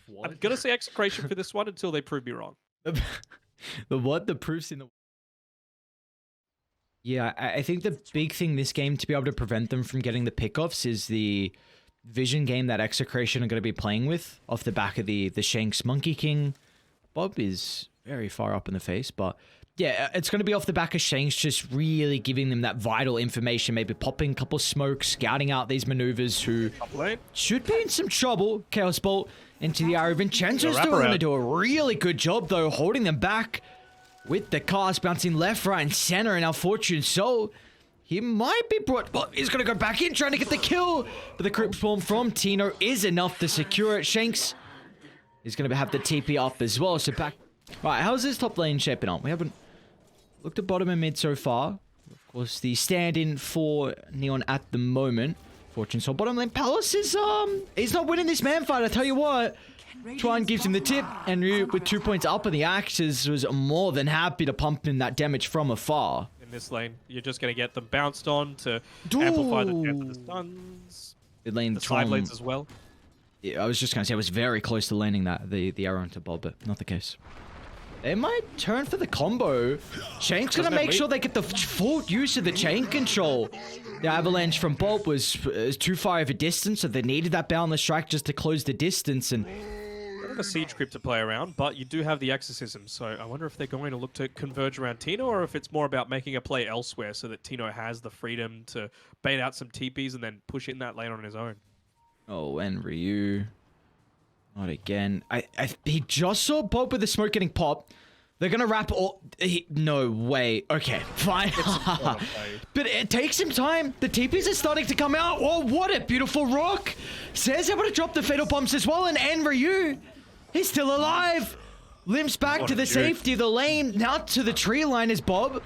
I'm going to say Execration for this one until they prove me wrong. The proofs in the... Yeah, I think the big thing this game to be able to prevent them from getting the pickoffs is the vision game that Execration are going to be playing with off the back of the Shanks Monkey King. Bob is very far up in the face, but yeah, it's going to be off the back of Shanks just really giving them that vital information, maybe popping a couple smokes, scouting out these maneuvers who should be in some trouble. Chaos Bolt into the area. Vincenzo's still going to do a really good job though, holding them back with the cast, bouncing left, right, and center, and our Fortune Soul, he might be brought, well, he's going to go back in, trying to get the kill, but the Crypt Swarm from Tino is enough to secure it. Shanks is going to have the TP up as well, so back. Right, how's this top lane shaping up? We haven't looked at bottom and mid so far. Of course, the stand-in for Neon at the moment. Fortune Soul bottom lane. Palace is, he's not winning this man fight, I tell you what. Chuan gives him the tip, and Ryu, with 2 points up on the axes, was more than happy to pump in that damage from afar. In this lane, you're just going to get them bounced on to amplify the death of the stuns. Mid lane, the side lanes as well. Yeah, I was just going to say, I was very close to landing that, the arrow into Bob, but not the case. They might turn for the combo. Shank's going to make sure they get the full use of the chain control. The avalanche from Bolt was too far of a distance, so they needed that boundless strike just to close the distance. And a siege crypt to play around, but you do have the exorcism, so I wonder if they're going to look to converge around Tino, or if it's more about making a play elsewhere so that Tino has the freedom to bait out some TPs and then push in that lane on his own. Oh, and Ryu. Not again. He just saw Bob with the smoke getting popped. They're gonna wrap all... no way. Okay, fine. But it takes him time. The TPs are starting to come out. Oh, what a beautiful rock. Says able to drop the fatal bombs as well, and Ryu, he's still alive. Limps back to the safety of the lane. Now to the tree line is Bob.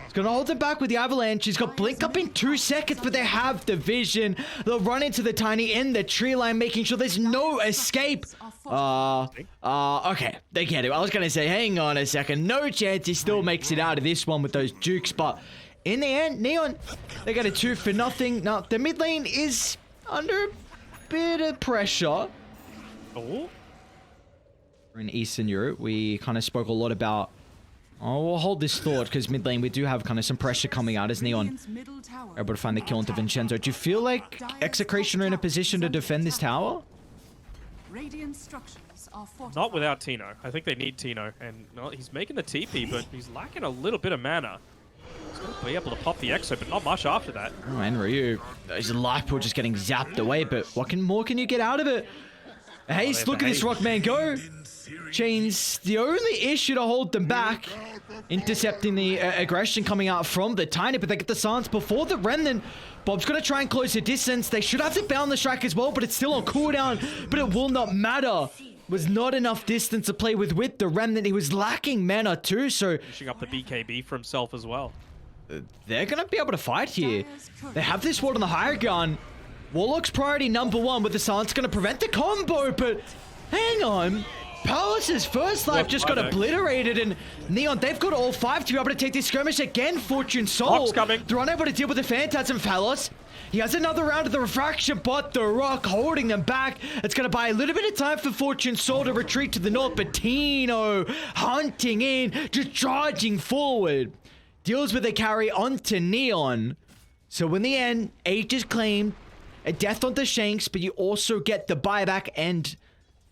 He's gonna hold them back with the avalanche. He's got blink up in 2 seconds, but they have the vision. They'll run into the tiny in the tree line, making sure there's no escape. Okay, they get it. I was gonna say, hang on a second. No chance he still makes it out of this one with those jukes, but in the end, Neon, they got a 2 for nothing. Now, the mid lane is under a bit of pressure. Oh. In Eastern Europe, we kind of spoke a lot about... Oh, we'll hold this thought, because mid lane, we do have kind of some pressure coming out as Neon are able to find the kill into Vincenzo. Do you feel like Execration are in a position to defend this tower? Not without Tino. I think they need Tino, and he's making the TP, but he's lacking a little bit of mana. He's going to be able to pop the Exo, but not much after that. Oh, and Ryu, his life pool just getting zapped away, but what more can you get out of it? Haste, look at this Rockman go. Chains, the only issue to hold them back. Intercepting the aggression coming out from the Tiny, but they get the silence before the Remnant. Bob's going to try and close the distance. They should have to bound the strike as well, but it's still on cooldown. But it will not matter. Was not enough distance to play with the Remnant. He was lacking mana too, so... Finishing up the BKB for himself as well. They're going to be able to fight here. They have this ward on the higher gun. Warlock's priority #1 with the silence going to prevent the combo, but hang on. Palace's first life just got obliterated, and Neon, they've got all 5 to be able to take this skirmish again. Fortune Soul, they're unable to deal with the Phantasm. Phalos, he has another round of the refraction, but the rock holding them back. It's going to buy a little bit of time for Fortune Soul to retreat to the north, but Tino hunting in, just charging forward. Deals with the carry onto Neon. So in the end, H is claimed, a death onto Shanks, but you also get the buyback and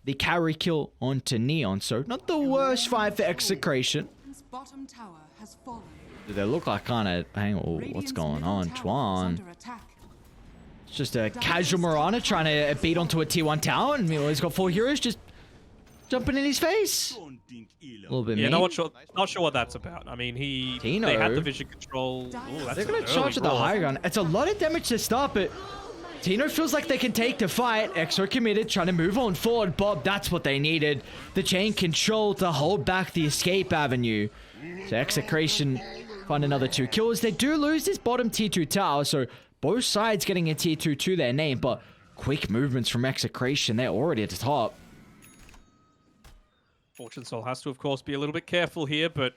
the carry kill onto Neon. So not the worst fight for Execration. Do they look like kind of... Hang on, what's going on? Chuan. It's just a casual Mirana trying to beat onto a T1 tower, and he's got 4 heroes just jumping in his face. A little bit mean. Not sure what that's about. I mean, Tino, they had the vision control. Ooh, they're going to charge with the high gun. It's a lot of damage to stop it. Tino feels like they can take the fight. Exo committed, trying to move on forward. Bob, that's what they needed. The chain control to hold back the escape avenue. So Execration find another 2 kills. They do lose this bottom tier 2 tower, so both sides getting a tier 2 to their name, but quick movements from Execration. They're already at the top. Fortune Soul has to, of course, be a little bit careful here, but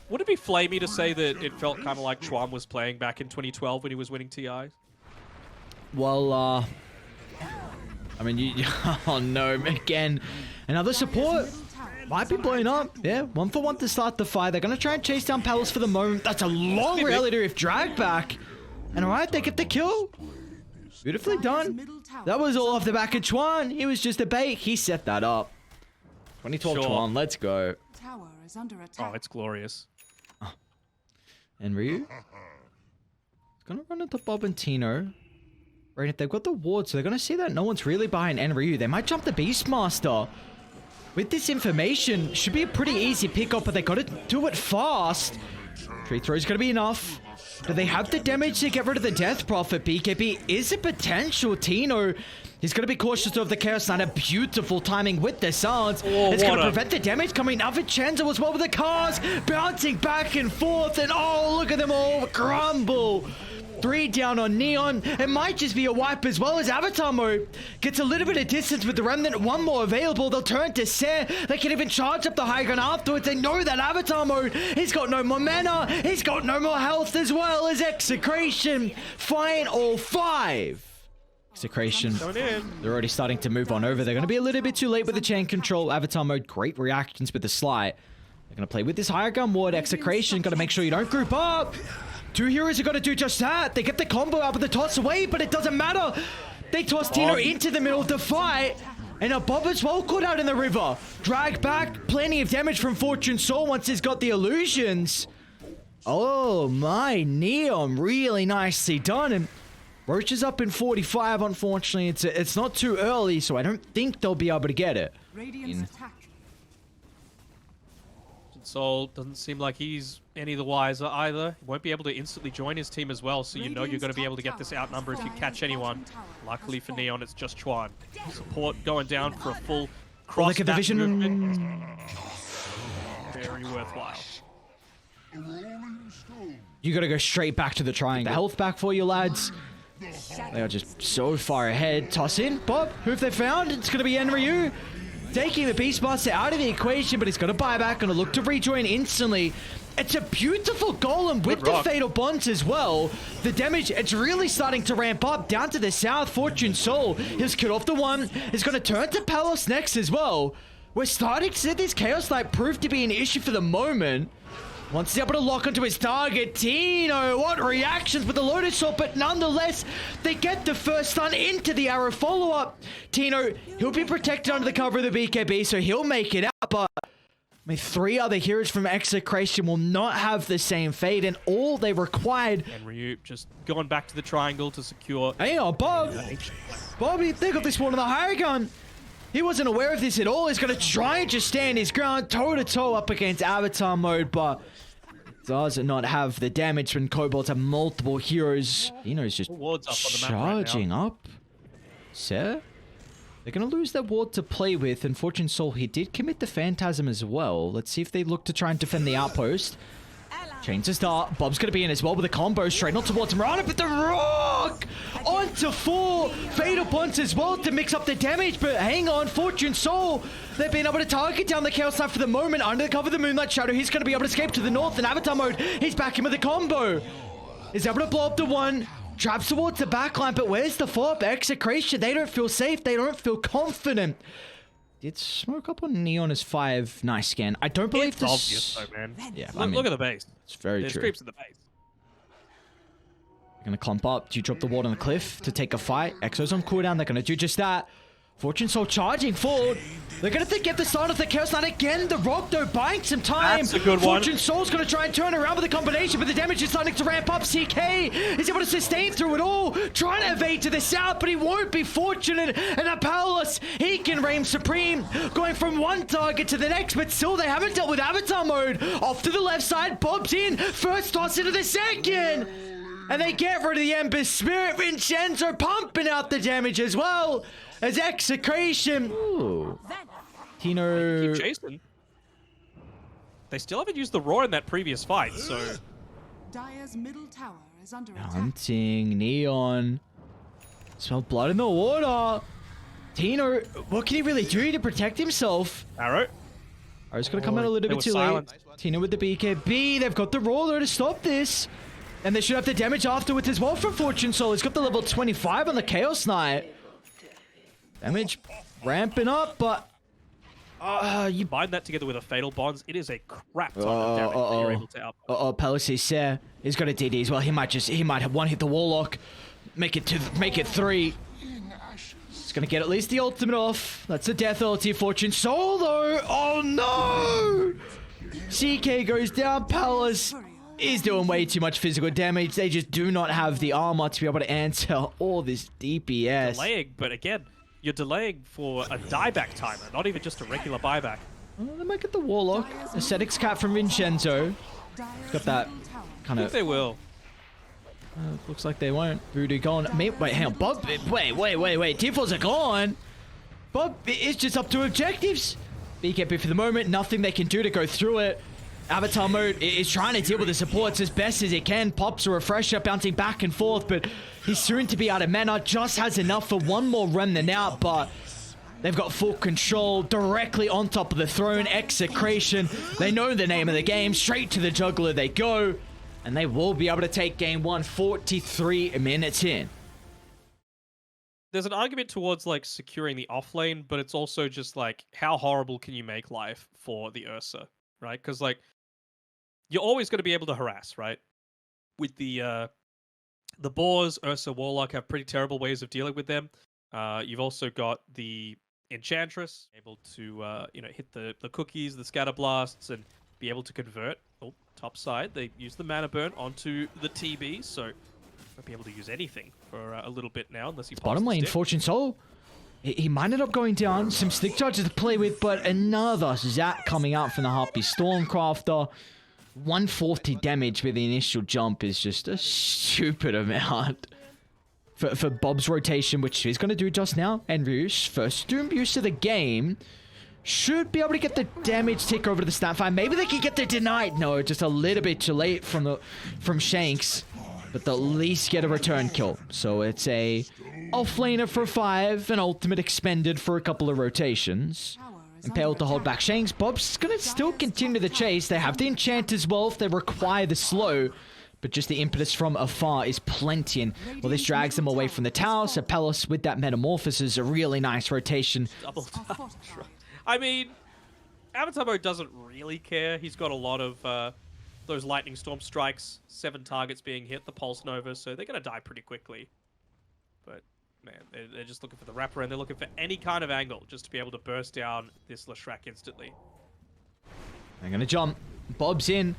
would it be flamey to say that it felt kind of like Chuan was playing back in 2012 when he was winning TIs? Well, I mean, oh no, again. Another support might be blowing up. Yeah, 1-for-1 to start the fight. They're going to try and chase down Palace for the moment. That's a long reality rift drag back. And alright, they get the kill. Beautifully done. That was all off the back of Chuan. He was just a bait. He set that up. 2012 Sure. Chuan, let's go. Tower is under attack. Oh, it's glorious. And Ryu? It's gonna run into Bob and Tino. Right, if they've got the ward, so they're gonna see that no one's really behind Enryu. They might jump the Beastmaster. With this information, should be a pretty easy pickup, but they gotta do it fast. Tree throw is gonna be enough. Do they have the damage to get rid of the Death Prophet? BKB is a potential. Tino is going to be cautious of the Chaos Knight. A beautiful timing with the silence. It's going to prevent the damage coming out. Vincenzo as well with the cars. Bouncing back and forth. And oh, look at them all crumble. 3 down on Neon. It might just be a wipe as well as Avatar mode gets a little bit of distance with the Remnant. One more available. They'll turn to Ser. They can even charge up the high ground afterwards. They know that Avatar mode. He's got no more mana. He's got no more health as well as Execration. Fine all 5. Execration. They're already starting to move on over. They're going to be a little bit too late with the chain control. Avatar mode. Great reactions with the slide. They're going to play with this higher gun ward. Execration. Got to make sure you don't group up. 2 heroes are going to do just that. They get the combo out with the toss away, but it doesn't matter. They toss Tino into the middle of the fight. And a Bob as well caught out in the river. Drag back. Plenty of damage from Fortune Soul once he's got the illusions. Oh my, Neon. Really nicely done. And Roach is up in 45. Unfortunately, it's not too early, so I don't think they'll be able to get it. Radiant's attack. Soul doesn't seem like he's any the wiser either. He won't be able to instantly join his team as well, so you know you're going to be able to get this outnumber if you catch anyone. Luckily for Neon, it's just Chuan. Support going down for a full cross. Look at the vision. Very worthwhile. You got to go straight back to the triangle. The health back for you, lads. They are just so far ahead. Toss in. Bob, who have they found? It's going to be Enryu. Taking the Beastmaster out of the equation, but he's got to buy back and look to rejoin instantly. It's a beautiful golem with the Fatal Bonds as well. The damage, it's really starting to ramp up down to the south. Fortune Soul, he's cut off the one. He's going to turn to Palos next as well. We're starting to see this Chaos Knight prove to be an issue for the moment. Once he's able to lock onto his target, Tino, what reactions with the Lotus Sword, but nonetheless, they get the first stun into the arrow follow-up. Tino, he'll be protected under the cover of the BKB, so he'll make it out, but I mean, 3 other heroes from Execration will not have the same fate, and all they required... And Ryu just going back to the triangle to secure... Hang on, Bobby, they got this one on the higher gun. He wasn't aware of this at all. He's going to try and just stand his ground toe-to-toe up against Avatar mode, but does not have the damage when Kobolds have multiple heroes. Tino's just charging up. Sir? They're going to lose their ward to play with, and Fortune Soul, he did commit the Phantasm as well. Let's see if they look to try and defend the outpost. Chains to start. Bob's going to be in as well with a combo straight not towards Marana, but the rock onto 4. Fatal Bonds as well to mix up the damage, but hang on, Fortune Soul, they've been able to target down the Chaos Knight for the moment. Under the cover of the Moonlight Shadow, he's going to be able to escape to the north in Avatar mode. He's back in with a combo. He's able to blow up the one. Traps towards the backline, but where's the follow-up? Execration, they don't feel safe. They don't feel confident. Did smoke up on Neon as 5. Nice scan. I don't believe it's this... obvious though, man. Yeah, look at the base. It's very There's true. creeps at the base. They're going to clump up. Do you drop the ward on the cliff to take a fight? Exo's on cooldown. They're going to do just that. Fortune Soul charging forward. They're going to get the start of the Chaos Knight again. The rock, though, buying some time. That's a good one. Fortune Soul's going to try and turn around with the combination, but the damage is starting to ramp up. CK is able to sustain through it all. Trying to evade to the south, but he won't be fortunate. And Apollos, he can reign supreme. Going from one target to the next, but still they haven't dealt with Avatar mode. Off to the left side, Bob's in. First toss into the second. And they get rid of the Ember's Spirit. Vincenzo pumping out the damage as well as Execration. Ooh. Tino. Keep chasing. They still haven't used the roar in that previous fight, so... Dire's middle tower is under attack. Hunting, Neon. Smell blood in the water. Tino, what can he really do to protect himself? Arrow. Arrow's gonna come out a little bit too late. Tino with the BKB. They've got the roller to stop this. And they should have the damage afterwards as well from Fortune Soul. He's got the level 25 on the Chaos Knight. Damage ramping up, but You bind that together with a Fatal Bonds, it is a crap ton of damage that you're able to output. Palace is there. He's got a DD as well. He might have one hit the Warlock, make it 3. He's gonna get at least the ultimate off. That's a death ulti. Fortune solo. Oh no! CK goes down. Palace is doing way too much physical damage. They just do not have the armor to be able to answer all this DPS. Delaying, but again, you're delaying for a dieback timer, not even just a regular buyback. They might get the Warlock. Ascetics Cat from Vincenzo. Got that kind I think of... they will. looks like they won't. Voodoo gone. Wait, hang on. Bob, wait. T-Falls are gone. Bob is just up to objectives. BKB for the moment. Nothing they can do to go through it. Avatar mode is trying to deal with the supports as best as it can. Pops a refresher, bouncing back and forth, but he's soon to be out of mana. Just has enough for one more remnant out, but they've got full control directly on top of the throne. Execration. They know the name of the game. Straight to the juggler they go. And they will be able to take game 1 43 minutes in. There's an argument towards like securing the offlane, but it's also just like how horrible can you make life for the Ursa, right? Because like you're always going to be able to harass, right? With the boars, Ursa, Warlock have pretty terrible ways of dealing with them. You've also got the Enchantress able to hit the cookies, the scatter blasts, and be able to convert. Oh, top side, they use the mana burn onto the TB, so won't be able to use anything for a little bit now, unless he pops Bottom the lane, stick. Fortune Soul. He might end up going down. Some stick charges to play with, but another Zat coming out from the Harpy Stormcrafter. 140 damage with the initial jump is just a stupid amount. For Bob's rotation, which he's going to do just now. And Ryush, first Doom use of the game, should be able to get the damage tick over to the Snapfire. Maybe they can get the denied. No, just a little bit too late from Shanks. But they'll at least get a return kill. So it's a offlaner for 5, an ultimate expended for a couple of rotations. Impaled to hold back Shanks. Bob's going to still continue the chase. They have the enchant as well if they require the slow. But just the impetus from afar is plenty. And well, this drags them away from the tower. So Palace with that metamorphosis is a really nice rotation. Double tap. I mean, Avatar mode doesn't really care. He's got a lot of those lightning storm strikes, 7 targets being hit, the pulse nova, so they're going to die pretty quickly. But man, they're just looking for the wrapper, and they're looking for any kind of angle just to be able to burst down this Leshrac instantly. They're going to jump. Bob's in.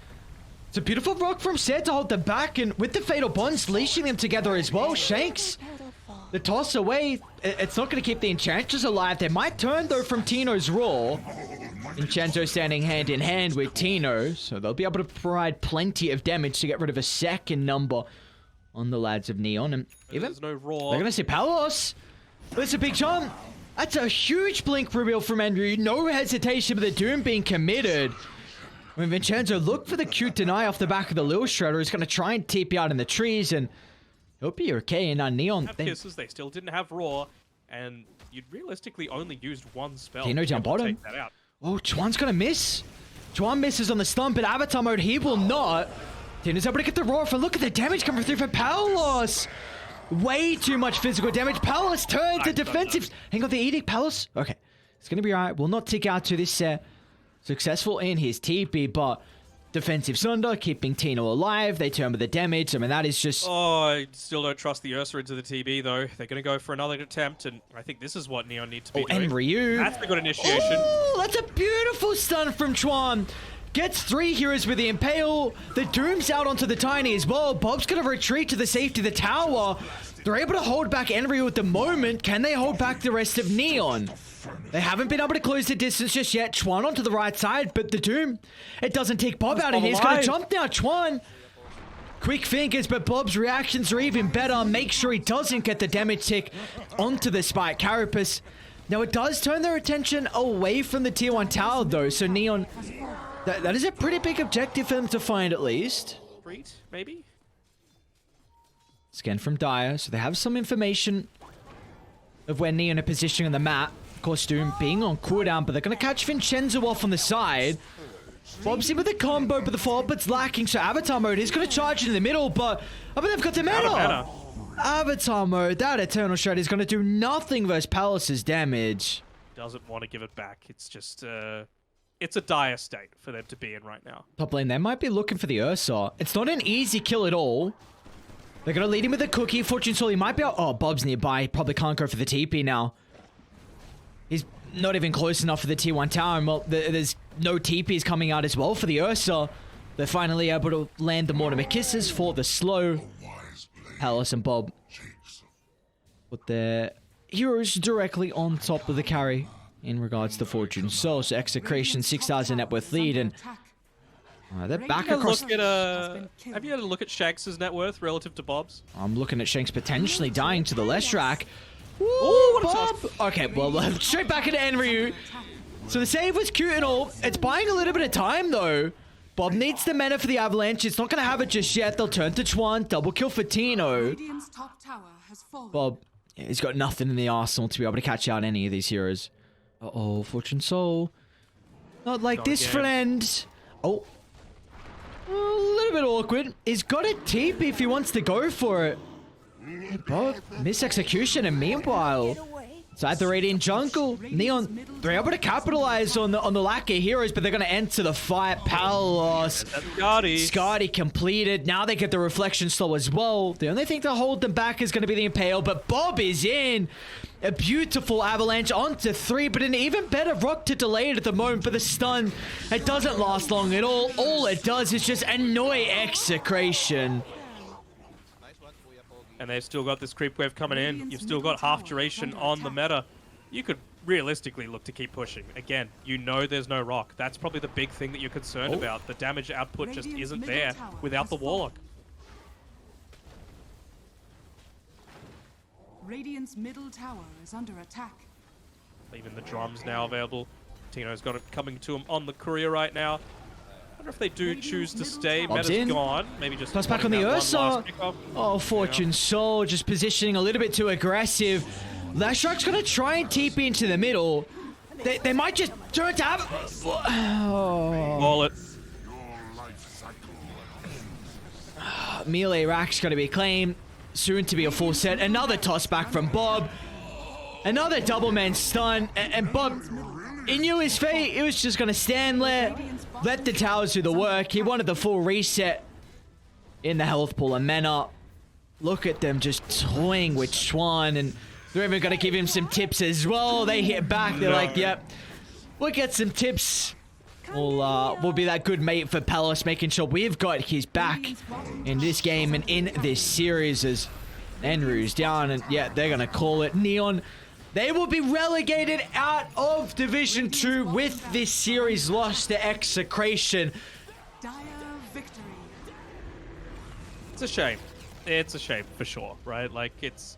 It's a beautiful rock from Set to hold them back, and with the Fatal Bonds leashing them together as well. Shanks, the toss away. It's not going to keep the Enchantress alive. They might turn, though, from Tino's Roar. Enchanto standing hand in hand with Tino, so they'll be able to provide plenty of damage to get rid of a second number on the lads of Neon. And even There's no Roar. they're going to see Palos. That's a big jump. That's a huge blink reveal from Andrew. No hesitation with the Doom being committed. I mean, Vincenzo looked for the cute deny off the back of the Lil Shredder. He's going to try and TP out in the trees, and he'll be okay. And Neon... Kisses, they still didn't have Roar, and you'd realistically only used one spell. Tino down bottom. Take that out. Oh, Chuan's going to miss. Chuan misses on the stump, but Avatar mode, he will not. Tino's able to get the Roar for... Look at the damage coming through for Palos. Way too much physical damage. Palos turns to defensive. Hang on, the Edict, Palos. Okay, it's going to be all right. Will not tick out to this set. Successful in his TP, but defensive Sunder, keeping Tino alive. They turn with the damage. I mean, that is just... Oh, I still don't trust the Ursa into the TB, though. They're going to go for another attempt, and I think this is what Neon need to be doing. And Ryu. That's a good initiation. Oh, that's a beautiful stun from Chuan. Gets 3 heroes with the Impale. The Doom's out onto the Tiny as well. Bob's going to retreat to the safety of the tower. They're able to hold back Enryu at the moment. Can they hold back the rest of Neon? They haven't been able to close the distance just yet. Chuan onto the right side, but the Doom, it doesn't take Bob out, and he's going to jump now. Chuan, quick fingers, but Bob's reactions are even better. Make sure he doesn't get the damage tick onto the Spike Carapace. Now, it does turn their attention away from the tier 1 tower, though, so Neon, that is a pretty big objective for them to find, at least. Street, maybe? Scan from Dire, so they have some information of where Neon are positioning on the map. Of course, Doom being on cooldown, but they're going to catch Vincenzo off on the side. Bob's in with the combo, but the follow-up's lacking, so Avatar mode is going to charge in the middle, but I mean, they've got the mana. Avatar mode, that Eternal Shred is going to do nothing versus Palace's damage. Doesn't want to give it back. It's just, it's a dire state for them to be in right now. Top lane, they might be looking for the Ursa. It's not an easy kill at all. They're going to lead him with a cookie. Fortune Soul, he might be out. Oh, Bob's nearby. Probably can't go for the TP now. He's not even close enough for the T1 tower. And well, there's no TPs coming out as well for the Ursa. They're finally able to land the Mortimer Kisses for the slow. Palace and Bob put their heroes directly on top of the carry in regards to Fortune Soul. So Execration, 6,000 net worth lead, and they're back across. Have you had a look at Shanks' net worth relative to Bob's? I'm looking at Shanks potentially dying to the Leshrac. Oh, what a Bob! toss. Okay, well, straight back into Enryu. So the save was cute and all. It's buying a little bit of time, though. Bob needs the mana for the Avalanche. It's not going to have it just yet. They'll turn to Chuan. Double kill for Tino. Radiant's top tower has fallen. Bob, yeah, he's got nothing in the arsenal to be able to catch out any of these heroes. Uh-oh, Fortune Soul. Not like Not this, again. friend. Oh. A little bit awkward. He's got a TP if he wants to go for it. Hey, Bob, miss execution, and meanwhile, inside the Radiant jungle, Neon, they're able to capitalize on the lack of heroes, but they're going to enter the fight. Palos. Scotty completed. Now they get the reflection slow as well. The only thing to hold them back is going to be the Impale, but Bob is in. A beautiful avalanche onto 3, but an even better rock to delay it at the moment for the stun. It doesn't last long at all. All it does is just annoy Execration. And they've still got this creep wave coming in. You've still got half duration on the meta. You could realistically look to keep pushing. Again, you know there's no rock. That's probably the big thing that you're concerned about. The damage output just isn't there without the Warlock. Radiant's middle tower is under attack. Even the drums now available. Tino's got it coming to him on the courier right now. I wonder if they do choose to stay. Bob's Meta's in. gone. Maybe just Toss back on wanting the that one Ursa. last pickup. Oh, Fortune Soul just positioning a little bit too aggressive. Lashrak's going to try and TP into the middle. They might just turn to have... Oh. Call it. Melee Rack's going to be claimed. Soon to be a full set. Another toss back from Bob. Another double man stun. And Bob, he knew his fate. He was just going to stand there. Let the towers do the work. He wanted the full reset in the health pool and mana. Look at them just toying with Schwan. And they're even going to give him some tips as well. They hit back. They're like, yep, we'll get some tips. We'll be that good mate for Palace, making sure we've got his back in this game and in this series as Enryu's down. And yeah, they're going to call it. Neon, they will be relegated out of Division 2 with this series lost to Execration. Dire victory. It's a shame. It's a shame for sure, right? Like, it's